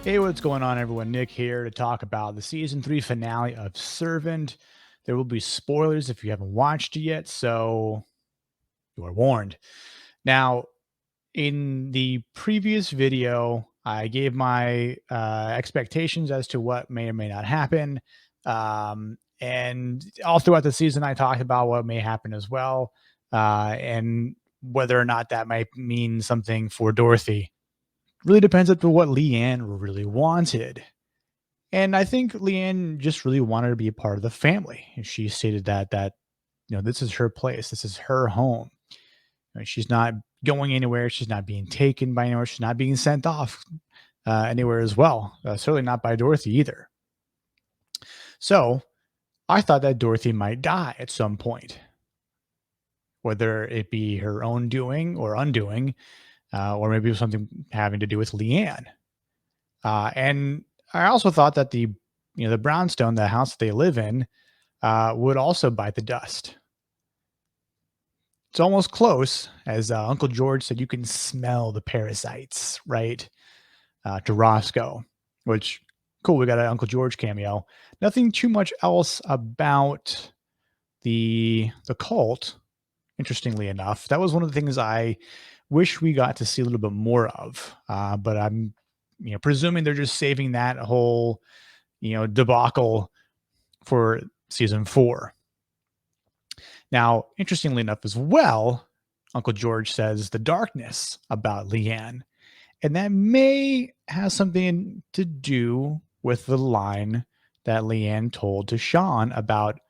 Hey, what's going on, everyone? Nick here to talk about the season 3 finale of Servant. There will be spoilers if you haven't watched it yet, so you are warned. Now, in the previous video, I gave my expectations as to what may or may not happen. And all throughout the season, I talked about what may happen as well, and whether or not that might mean something for Dorothy. Really depends on what Leanne really wanted. And I think Leanne just really wanted to be a part of the family. And she stated that this is her place, this is her home. She's not going anywhere. She's not being taken by anywhere. She's not being sent off anywhere as well. Certainly not by Dorothy either. So I thought that Dorothy might die at some point, whether it be her own doing or undoing, or maybe it was something having to do with Leanne. And I also thought that the brownstone, the house that they live in, would also bite the dust. It's almost close, as Uncle George said. You can smell the parasites, right? To Roscoe, which cool. We got an Uncle George cameo. Nothing too much else about the cult. Interestingly enough, that was one of the things I wish we got to see a little bit more of. But I'm presuming they're just saving that whole debacle for season 4. Now, interestingly enough as well, Uncle George says the darkness about Leanne, and that may have something to do with the line that Leanne told to Sean about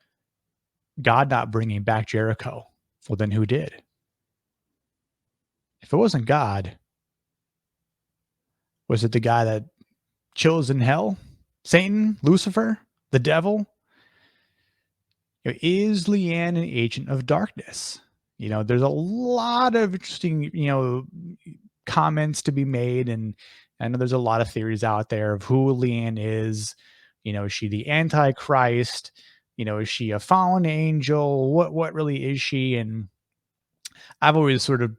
God not bringing back Jericho. Well, then who did? If it wasn't God, was it the guy that chills in hell? Satan? Lucifer? The devil? Is Leanne an agent of darkness? There's a lot of interesting, comments to be made. And I know there's a lot of theories out there of who Leanne is. Is she the Antichrist? Is she a fallen angel? What really is she? And I've always sort of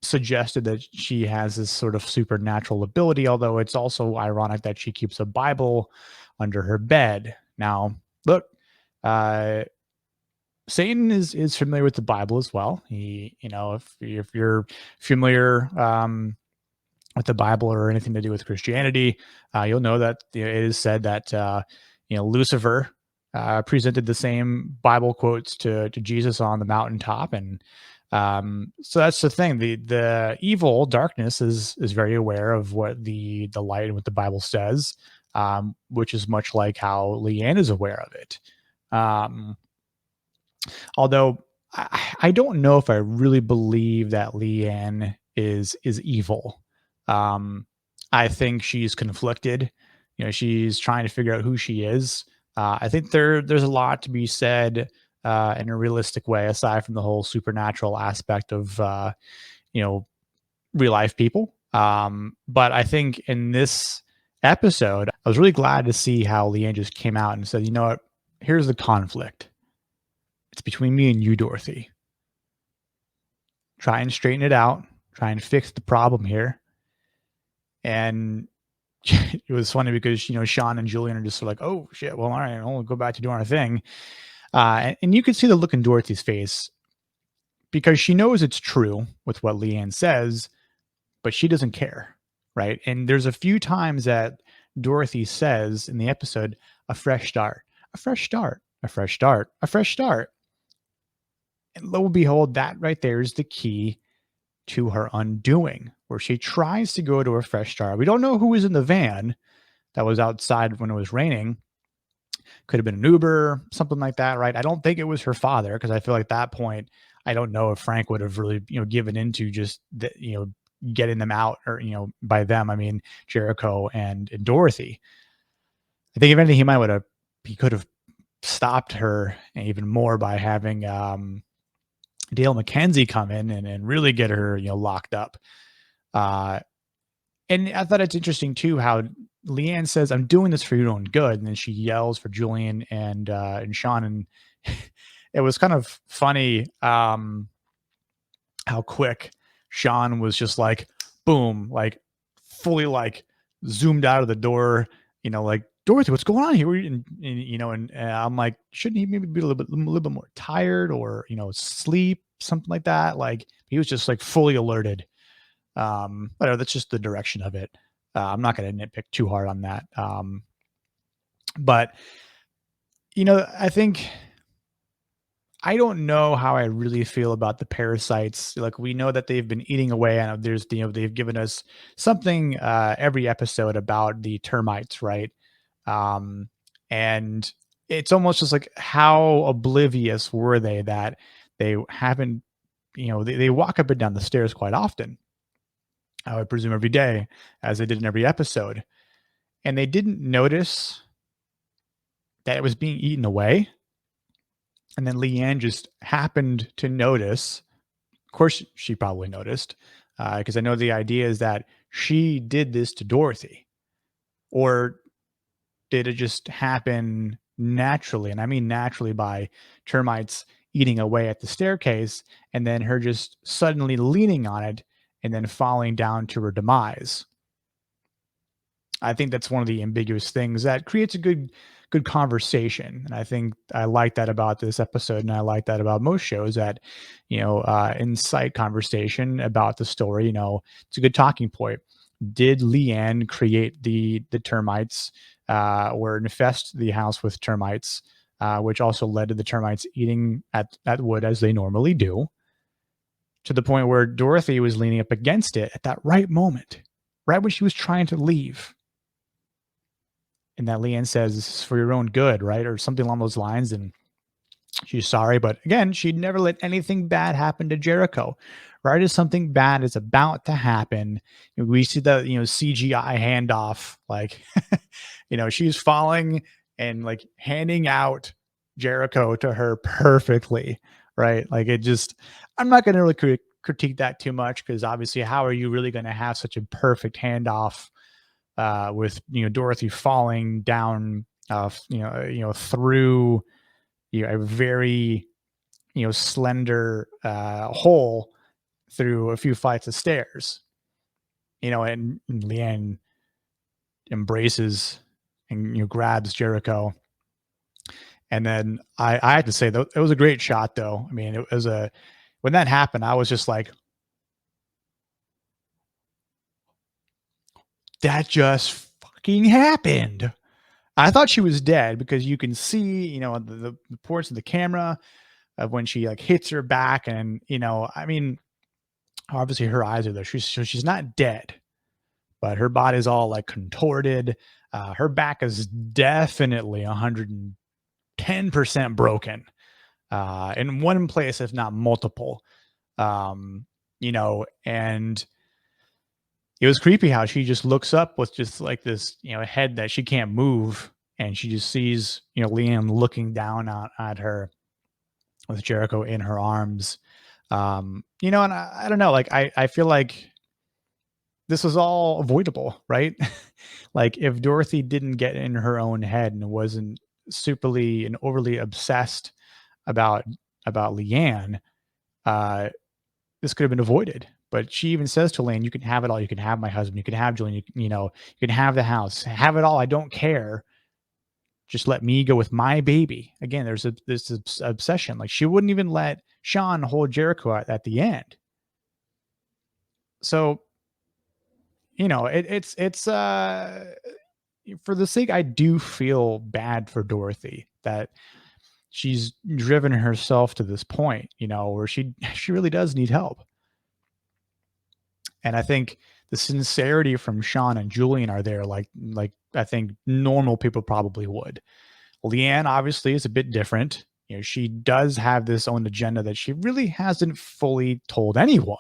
suggested that she has this sort of supernatural ability, although it's also ironic that she keeps a Bible under her bed. Now, look, Satan is familiar with the Bible as well. If you're familiar with the Bible or anything to do with Christianity, you'll know that it is said that Lucifer presented the same Bible quotes to Jesus on the mountaintop, and so that's the thing. The evil darkness is very aware of what the light and what the Bible says, which is much like how Leanne is aware of it. Although I don't know if I really believe that Leanne is evil. I think she's conflicted. She's trying to figure out who she is. I think there's a lot to be said in a realistic way, aside from the whole supernatural aspect of real life people. But I think in this episode, I was really glad to see how Leanne just came out and said, "You know what? Here's the conflict. It's between me and you, Dorothy. Try and straighten it out. Try and fix the problem here." And it was funny because, Sean and Julian are just like, "Oh, shit. Well, all right. We'll go back to doing our thing." And you could see the look in Dorothy's face because she knows it's true with what Leanne says, but she doesn't care. Right. And there's a few times that Dorothy says in the episode, "A fresh start, a fresh start, a fresh start, a fresh start." And lo and behold, that right there is the key to her undoing, where she tries to go to a fresh start. We don't know who was in the van that was outside when it was raining. Could have been an Uber, something like that, right? I don't think it was her father, because I feel like at that point, I don't know if Frank would have really, given into just getting them out, or by them, I mean Jericho and Dorothy. I think if anything, he could have stopped her even more by having Dale McKenzie come in and really get her, locked up. And I thought it's interesting too how Leanne says, "I'm doing this for your own good," and then she yells for Julian and Sean, and it was kind of funny how quick Sean was just like, boom, like fully like zoomed out of the door, like, Dorothy, what's going on here? And I'm like, shouldn't he maybe be a little bit more tired, or, sleep, something like that? Like, he was just like fully alerted. Whatever, that's just the direction of it. I'm not going to nitpick too hard on that. But, I think I don't know how I really feel about the parasites. Like, we know that they've been eating away, and they've given us something every episode about the termites, right? Um, and it's almost just like, how oblivious were they that they haven't, they walk up and down the stairs quite often. I would presume every day, as they did in every episode, and they didn't notice that it was being eaten away. And then Leanne just happened to notice. Of course, she probably noticed, because I know the idea is that she did this to Dorothy. Or did it just happen naturally? And I mean naturally by termites eating away at the staircase, and then her just suddenly leaning on it and then falling down to her demise. I think that's one of the ambiguous things that creates a good conversation. And I think I like that about this episode, and I like that about most shows, that, incite conversation about the story. It's a good talking point. Did Leanne create the termites, or infest the house with termites, which also led to the termites eating at wood as they normally do, to the point where Dorothy was leaning up against it at that right moment, right when she was trying to leave, and that Leanne says, "This is for your own good," right? Or something along those lines. And she's sorry, but again, she'd never let anything bad happen to Jericho. Right as something bad is about to happen, we see the, CGI handoff, like, she's falling and like handing out Jericho to her perfectly, right? Like, it just, I'm not going to really critique that too much, because obviously, how are you really going to have such a perfect handoff, with, Dorothy falling down, through, a very, slender hole through a few flights of stairs, and Leanne embraces and, grabs Jericho. And then I have to say, though, it was a great shot, though. I mean, it was when that happened, I was just like, that just fucking happened. I thought she was dead, because you can see, the reports of the camera of when she like hits her back, and, I mean, obviously her eyes are there. She's not dead, but her body's all like contorted. Her back is definitely 110% broken, in one place, if not multiple. And it was creepy how she just looks up with just like this, head that she can't move. And she just sees, Liam looking down at her with Jericho in her arms. And I don't know, like, I feel like this was all avoidable, right? Like, if Dorothy didn't get in her own head and wasn't superly and overly obsessed about Leanne, uh, this could have been avoided. But she even says to Lane, "You can have it all. You can have my husband. You can have Julian. You can have the house. Have it all. I don't care. Just let me go with my baby." Again, there's this obsession. Like, she wouldn't even let Sean hold Jericho at the end. So, it's for the sake, I do feel bad for Dorothy that she's driven herself to this point, where she really does need help. And I think the sincerity from Sean and Julian are there, like I think normal people probably would. Leanne obviously is a bit different. She does have this own agenda that she really hasn't fully told anyone.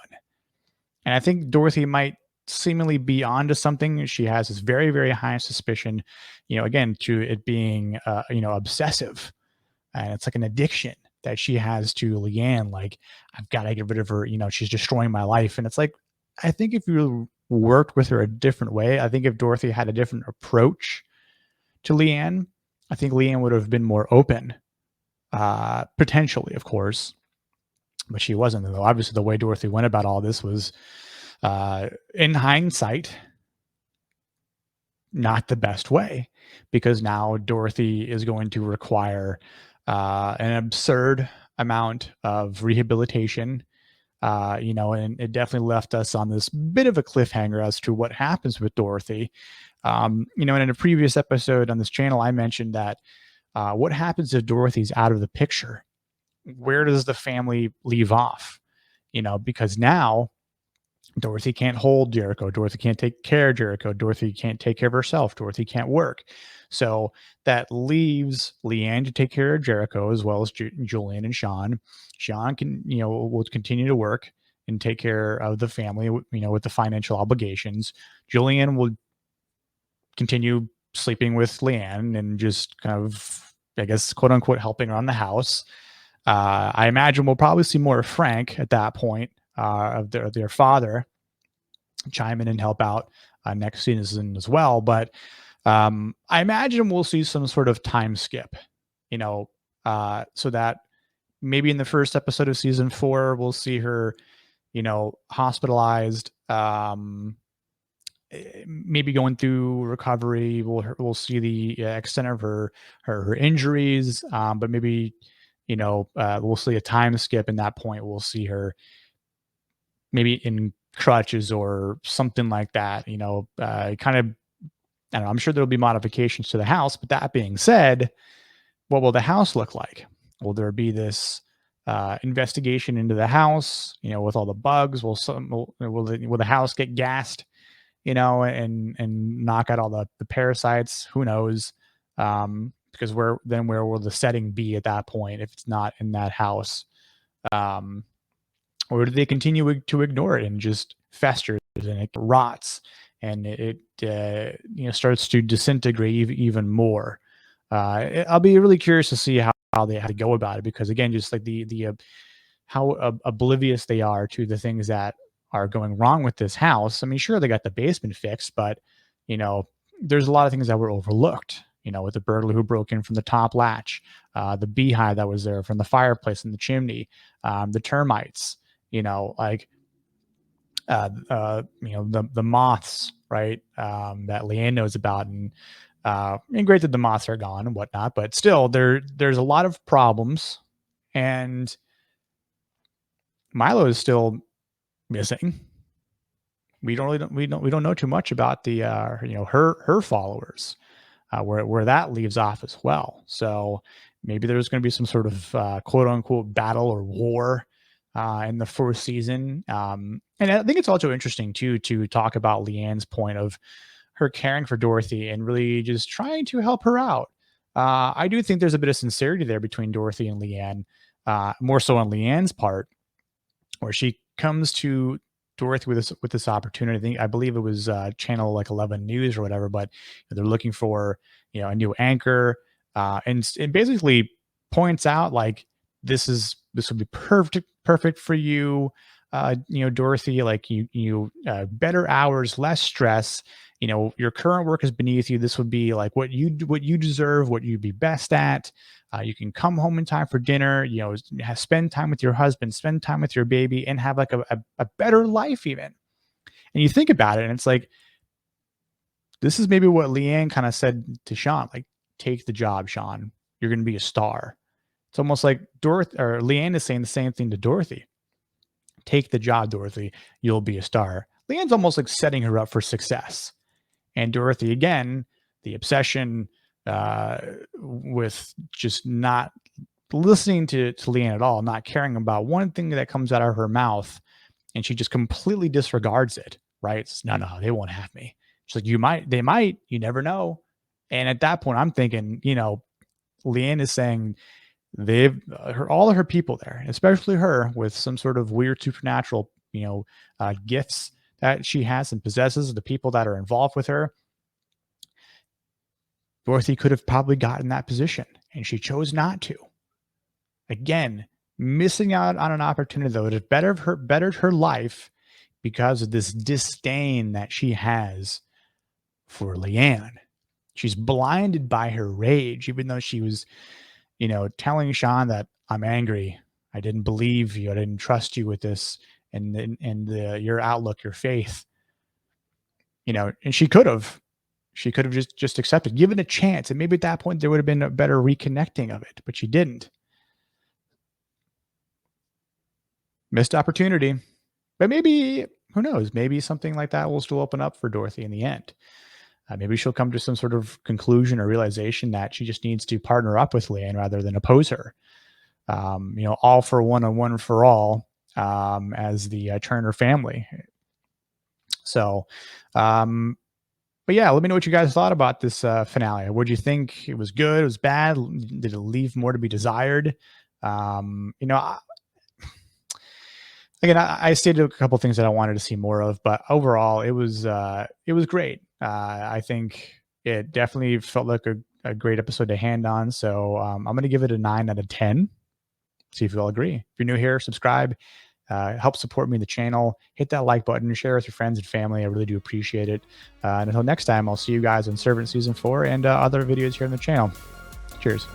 And I think Dorothy might seemingly be onto something. She has this very, very high suspicion, again, to it being, obsessive. And it's like an addiction that she has to Leanne. Like, I've got to get rid of her. She's destroying my life. And it's like, I think if you worked with her a different way, I think if Dorothy had a different approach to Leanne, I think Leanne would have been more open, potentially, of course. But she wasn't, though. Obviously, the way Dorothy went about all this was, in hindsight, not the best way, because now Dorothy is going to require an absurd amount of rehabilitation. And it definitely left us on this bit of a cliffhanger as to what happens with Dorothy. And in a previous episode on this channel, I mentioned that what happens if Dorothy's out of the picture? Where does the family leave off? Because now Dorothy can't hold Jericho. Dorothy can't take care of Jericho. Dorothy can't take care of herself. Dorothy can't work. So that leaves Leanne to take care of Jericho as well as Julian and Sean. Sean will continue to work and take care of the family, with the financial obligations. Julian will continue sleeping with Leanne and just kind of, I guess, quote unquote, helping around the house. I imagine we'll probably see more of Frank at that point, of their father, chime in and help out next season as well. But I imagine we'll see some sort of time skip, so that maybe in the first episode of season 4, we'll see her, hospitalized, maybe going through recovery. We'll see the extent of her injuries, but maybe we'll see a time skip. In that point, we'll see her maybe in crutches or something like that. Kind of. I don't know. I'm sure there'll be modifications to the house. But that being said, what will the house look like? Will there be this investigation into the house? With all the bugs, will the house get gassed? And knock out all the parasites. Who knows? Because where will the setting be at that point if it's not in that house? Or do they continue to ignore it and just festers and it rots and it starts to disintegrate even more? I'll be really curious to see how they go about it, because again, just like the how oblivious they are to the things that are going wrong with this house. I mean, sure, they got the basement fixed, but there's a lot of things that were overlooked. With the burglar who broke in from the top latch, the beehive that was there from the fireplace in the chimney, the termites, like the moths, right? That Leanne knows about, and great that the moths are gone and whatnot, but still, there's a lot of problems, and Milo is still missing. We don't know too much about the her followers, where that leaves off as well. So maybe there's going to be some sort of quote unquote battle or war in the fourth season. And I think it's also interesting too to talk about Leanne's point of her caring for Dorothy and really just trying to help her out. I do think there's a bit of sincerity there between Dorothy and Leanne, more so on Leanne's part, where she comes to Dorothy with this opportunity. I believe it was channel like 11 News or whatever, but they're looking for a new anchor, and it basically points out like this would be perfect for you, Dorothy. Like you better hours, less stress. Your current work is beneath you. This would be like what you deserve, what you'd be best at. You can come home in time for dinner, spend time with your husband, spend time with your baby, and have like a better life even. And you think about it, and it's like, this is maybe what Leanne kind of said to Sean, like, take the job, Sean. You're going to be a star. It's almost like Dorothy or Leanne is saying the same thing to Dorothy. Take the job, Dorothy. You'll be a star. Leanne's almost like setting her up for success. And Dorothy, again, the obsession with just not listening to Leanne at all, not caring about one thing that comes out of her mouth, and she just completely disregards it, right? It's, no, they won't have me. She's like, they might, you never know. And at that point, I'm thinking, Leanne is saying all of her people there, especially her with some sort of weird supernatural, gifts that she has and possesses, the people that are involved with her. Dorothy could have probably gotten that position, and she chose not to. Again, missing out on an opportunity that would have bettered her life because of this disdain that she has for Leanne. She's blinded by her rage, even though she was, telling Sean that I'm angry. I didn't believe you. I didn't trust you with this and your outlook, your faith. And she could have. She could have just accepted, given a chance, and maybe at that point there would have been a better reconnecting of it, but she didn't. Missed opportunity. But maybe, who knows? Maybe something like that will still open up for Dorothy in the end. Maybe she'll come to some sort of conclusion or realization that she just needs to partner up with Leanne rather than oppose her. All for one and one for all, as the Turner family. So, um, but yeah, let me know what you guys thought about this finale. What do you think? It was good? It was bad? Did it leave more to be desired? Um, you know, I, Again, I stated a couple things that I wanted to see more of, but overall, it was great. I think it definitely felt like a great episode to hand on. So I'm going to give it a 9 out of 10. See if you all agree. If you're new here, subscribe. Help support me in the channel. Hit that like button. Share with your friends and family. I really do appreciate it. And until next time, I'll see you guys on Servant Season 4 and other videos here on the channel. Cheers.